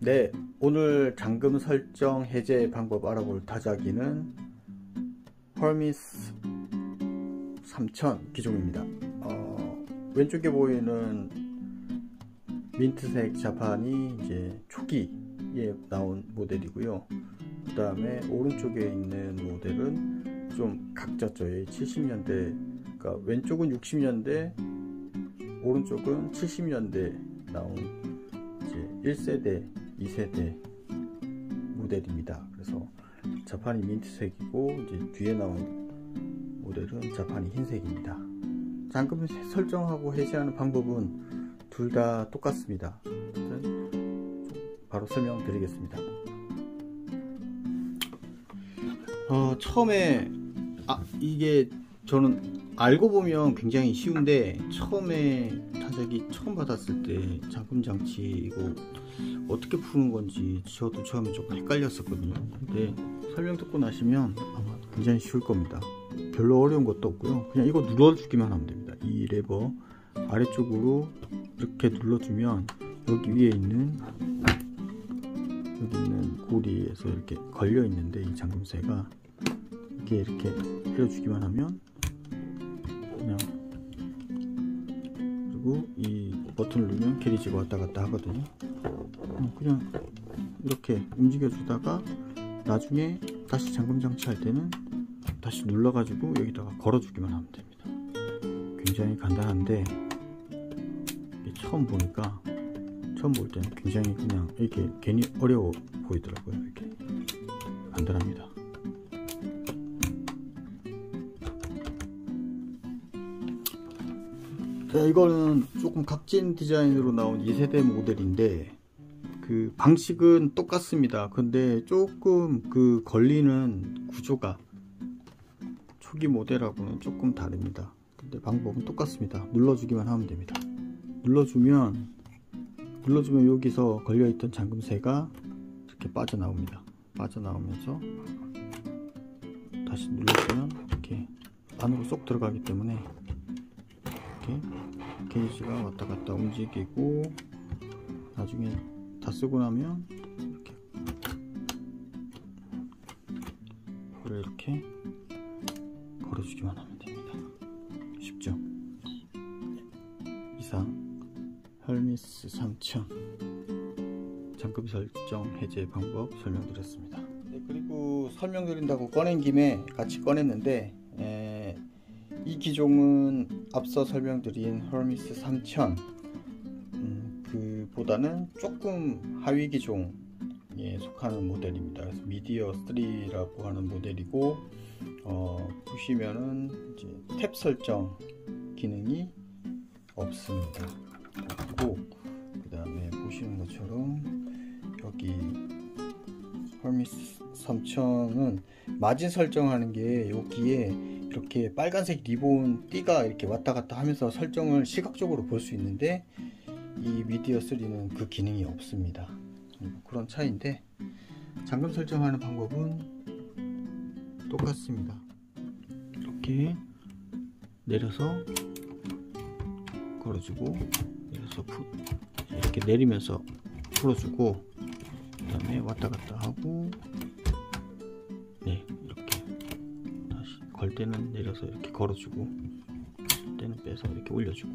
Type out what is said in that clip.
네, 오늘 잠금 설정 해제 방법 알아볼 타자기는 헐미스 3000 기종입니다. 왼쪽에 보이는 민트색 자판이 이제 초기에 나온 모델이고요. 그 다음에 오른쪽에 있는 모델은 좀 각졌죠. 70년대, 그러니까 왼쪽은 60년대, 오른쪽은 70년대 나온 이제 1세대, 2세대 모델입니다. 그래서 자판이 민트색이고 이제 뒤에 나온 모델은 자판이 흰색입니다. 잠금 설정하고 해제하는 방법은 둘 다 똑같습니다. 바로 설명드리겠습니다. 처음에 이게 저는 알고 보면 굉장히 쉬운데, 처음에 타자기 처음 받았을 때 잠금 장치 이거 어떻게 푸는 건지 저도 처음에 조금 헷갈렸었거든요. 근데 설명 듣고 나시면 아마 굉장히 쉬울 겁니다. 별로 어려운 것도 없고요. 그냥 이거 눌러주기만 하면 됩니다. 이 레버 아래쪽으로 이렇게 눌러주면 여기 위에 있는 고리에서 이렇게 걸려 있는데, 이 잠금쇠가 이렇게 해주기만 하면 그냥, 그리고 이 버튼을 누르면 캐리지가 왔다 갔다 하거든요. 그냥 이렇게 움직여 주다가 나중에 다시 잠금 장치 할 때는 다시 눌러 가지고 여기다가 걸어 주기만 하면 됩니다. 굉장히 간단한데 처음 볼 때는 굉장히 그냥 이렇게 괜히 어려워 보이더라고요. 이렇게 간단합니다. 자, 이거는 조금 각진 디자인으로 나온 2세대 모델인데 그 방식은 똑같습니다. 근데 조금 그 걸리는 구조가 초기 모델하고는 조금 다릅니다. 근데 방법은 똑같습니다. 눌러주기만 하면 됩니다. 눌러주면 여기서 걸려있던 잠금쇠가 이렇게 빠져나옵니다. 빠져나오면서 다시 눌러주면 이렇게 안으로 쏙 들어가기 때문에 이렇게 게이지가 왔다 갔다 움직이고, 나중에 다 쓰고 나면 이렇게 걸어주기만 하면 됩니다. 쉽죠? 이상 헐미스 3000 잠금 설정 해제 방법 설명드렸습니다. 네, 그리고 설명드린다고 꺼낸 김에 같이 꺼냈는데, 이 기종은 앞서 설명드린 헐미스 3000 그보다는 조금 하위 기종에 속하는 모델입니다. 그래서 미디어 3라고 하는 모델이고, 보시면은 이제 탭 설정 기능이 없습니다. 그리고 그 다음에 보시는 것처럼 여기 헐미스 3000은 마진 설정하는 게 여기에 이렇게 빨간색 리본 띠가 이렇게 왔다 갔다 하면서 설정을 시각적으로 볼 수 있는데, 이 미디어 3는 그 기능이 없습니다. 그런 차이인데, 잠금 설정하는 방법은 똑같습니다. 이렇게 내려서 걸어주고, 내려서 이렇게 내리면서 풀어주고, 그 다음에 왔다 갔다 하고, 네, 이렇게 다시 걸 때는 내려서 이렇게 걸어주고, 걸 때는 빼서 이렇게 올려주고,